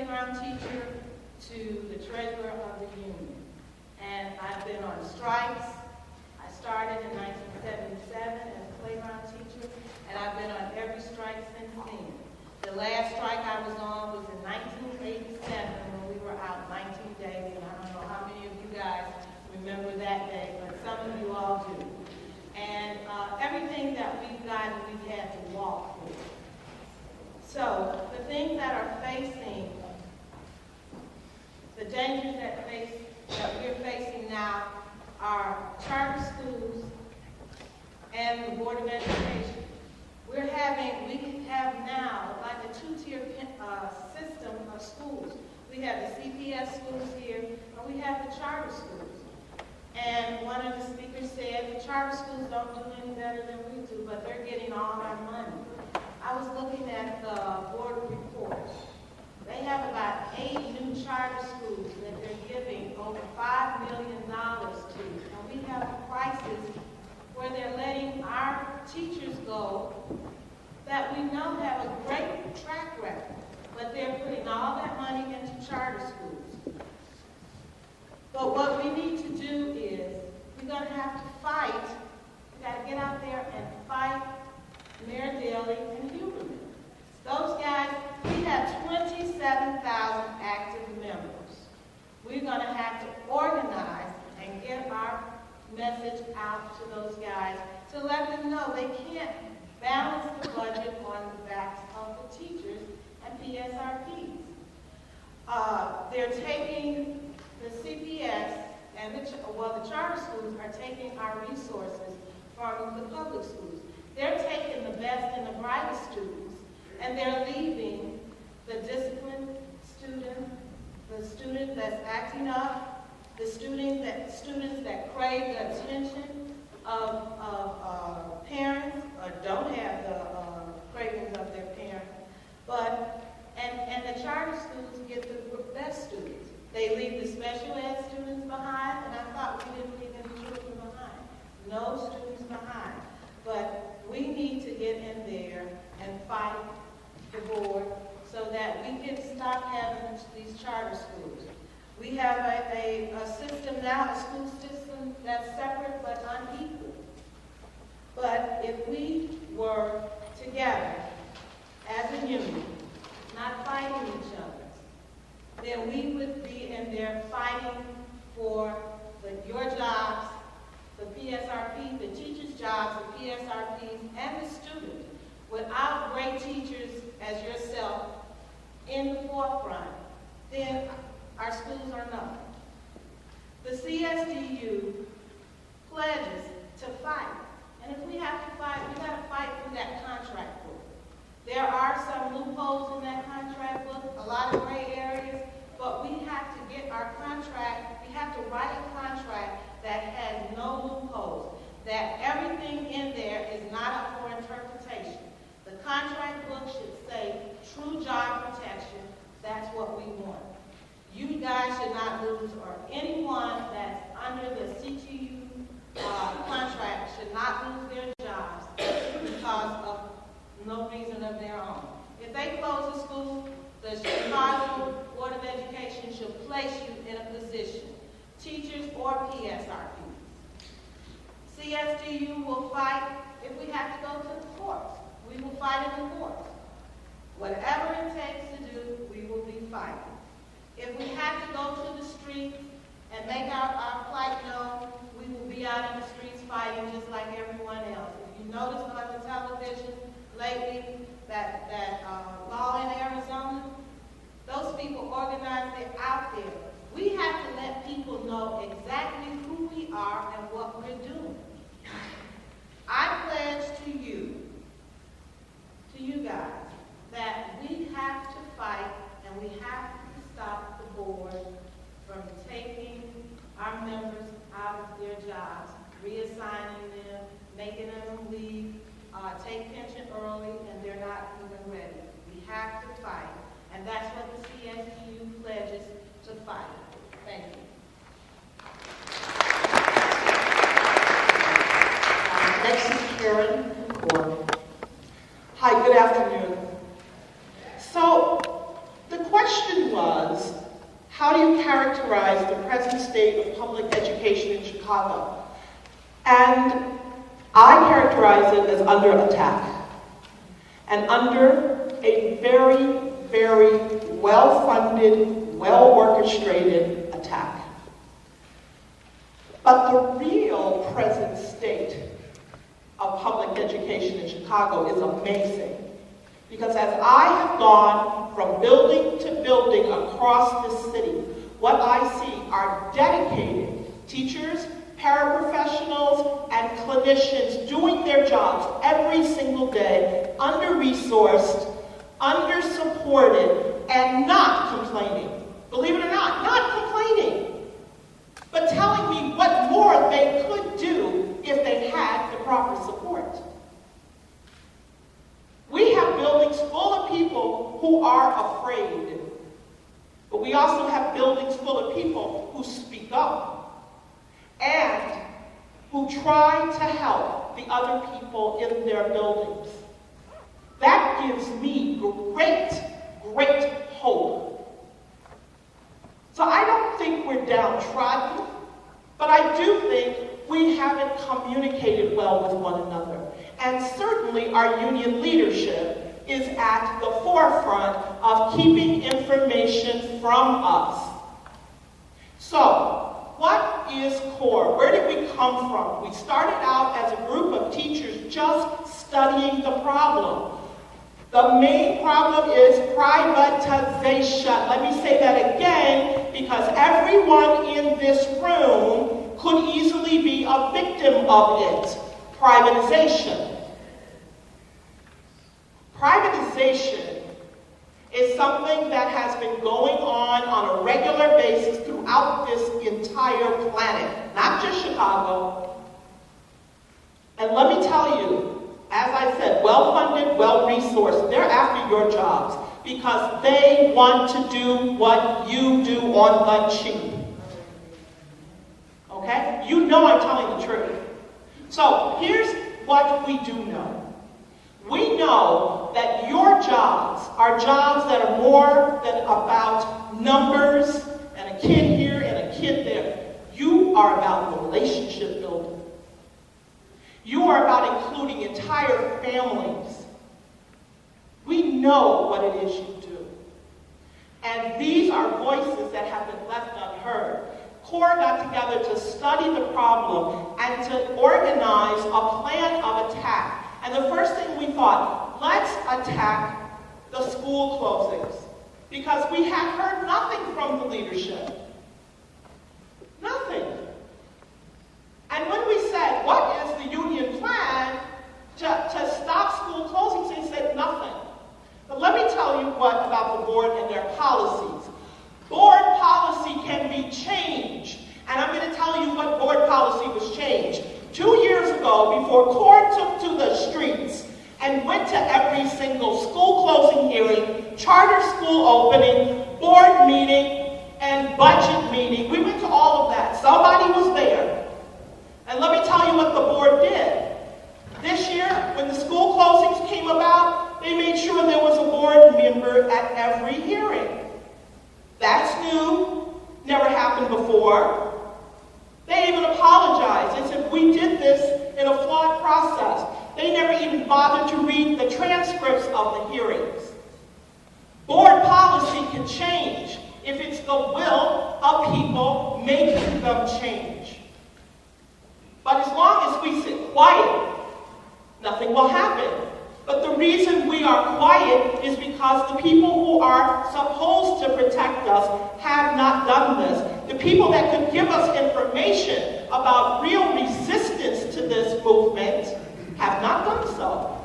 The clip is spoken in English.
playground teacher to the treasurer of the union. And I've been on strikes. I started in 1977 as a playground teacher, and I've been on every strike since then. The last strike I was on was in 1987 when we were out 19 days, and I don't know how many of you guys remember that day, but some of you all do. And everything that we've gotten, we've had to walk through. So the things that are facing, the dangers that we're facing now are charter schools and the Board of Education. We have now like a two-tier system of schools. We have the CPS schools here, and we have the charter schools. And one of the speakers said the charter schools don't do any better than we do, but they're getting all our money. I was looking at the board reports. They have about 8 new charter schools that they're giving over $5 million to. And we have a crisis where they're letting our teachers go that we know have a great track record, but they're putting all that money into charter schools. But what we need to do is, we're going to have to fight. We've got to get out there and fight Mayor Daley and Huberman. Those guys, we have 27,000 active members. We're going to have to organize and get our message out to those guys to let them know they can't balance the budget on the backs of the teachers and PSRPs. They're taking the CPS and the charter schools are taking our resources from the public schools. They're taking the best and the brightest students, and they're leaving the disciplined student, the student that's acting up, the students that crave the attention of parents or don't have the cravings of their parents. And the charter schools get the best students. They leave the special ed students behind, and I thought we didn't leave any children behind. No students behind. But we need to get in there and fight the board so that we can stop having these charter schools. We have a system now, a school system that's separate but unequal. But if we were together as a union, not fighting each other, then we would be in there fighting for your jobs, the PSRP, the teachers' jobs, the PSRPs, and the students. Without great teachers as yourself in the forefront, then our schools are nothing. The CSDU pledges to fight. And if we have to fight, we got to fight for that contract book. There are some loopholes in that contract book, a lot of gray areas, but we have to get our contract, we have to write a contract that has no loopholes, that everything in there is not up for interpretation. The contract book should say true job protection. That's what we want. You guys should not lose, or anyone that's under the CTU contract should not lose their jobs because of no reason of their own. If they close the school, the Chicago Board of Education should place you in a position, teachers or PSRPs. CSDU will fight if we have to go to the courts. We will fight in the courts. Whatever it takes to do, we will be fighting. If we have to go to the streets and make our plight known, we will be out in the streets fighting just like everyone else. If you notice on the television lately that law in Arizona, those people organized, they're out there. We have to let people know exactly who we are and what we're doing. I pledge to you guys, that we have to fight and we have to stop the board from taking our members out of their jobs, reassigning them, making them leave, take pension early, and they're not even ready. We have to fight, and that's what the CSDU pledges to fight. Thank you. Next is Karen Gordon. Hi, good afternoon. So the question was, how do you characterize the present state of public education in Chicago? And I characterize it as under attack, and under a very, very well-funded, well-orchestrated attack. But the real present state of public education in Chicago is amazing. Because as I have gone from building to building across this city, what I see are dedicated teachers, paraprofessionals, and clinicians doing their jobs every single day, under-resourced, under-supported, and not complaining. Believe it or not complaining, but telling me what more they could do if they had the proper support. We have buildings full of people who are afraid, but we also have buildings full of people who speak up and who try to help the other people in their buildings. That gives me great, great hope. So I don't think we're downtrodden, but I do think we haven't communicated well with one another. And certainly our union leadership is at the forefront of keeping information from us. So, what is CORE? Where did we come from? We started out as a group of teachers just studying the problem. The main problem is privatization. Let me say that again, because everyone in this room could easily be a victim of it. Privatization. Privatization is something that has been going on a regular basis throughout this entire planet, not just Chicago. And let me tell you, as I said, well-funded, well-resourced, they're after your jobs because they want to do what you do on the cheap. Okay? You know I'm telling the truth. So here's what we do know. We know that your jobs are jobs that are more than about numbers and a kid here and a kid there. You are about relationship building. You are about including entire families. We know what it is you do. And these are voices that have been left unheard. CORE got together to study the problem and to organize a plan of attack. And the first thing we thought, let's attack the school closings. Because we had heard nothing from the leadership. Nothing. And when we said, what is the union plan to stop school closings, they said nothing. But let me tell you what about the board and their policies. Board policy can be changed. And I'm going to tell you what board policy was changed. 2 years ago, before CORE took to the streets and went to every single school closing hearing, charter school opening, board meeting, and budget meeting, we went to all of that. Somebody was there. And let me tell you what the board did. This year, when the school closings came about, they made sure there was a board member at every hearing. That's new, never happened before. They even apologized. They said, we did this in a flawed process. They never even bothered to read the transcripts of the hearings. Board policy can change if it's the will of people making them change. But as long as we sit quiet, nothing will happen. But the reason we are quiet is because the people who are supposed to protect us have not done this. The people that could give us information about real resistance to this movement have not done so.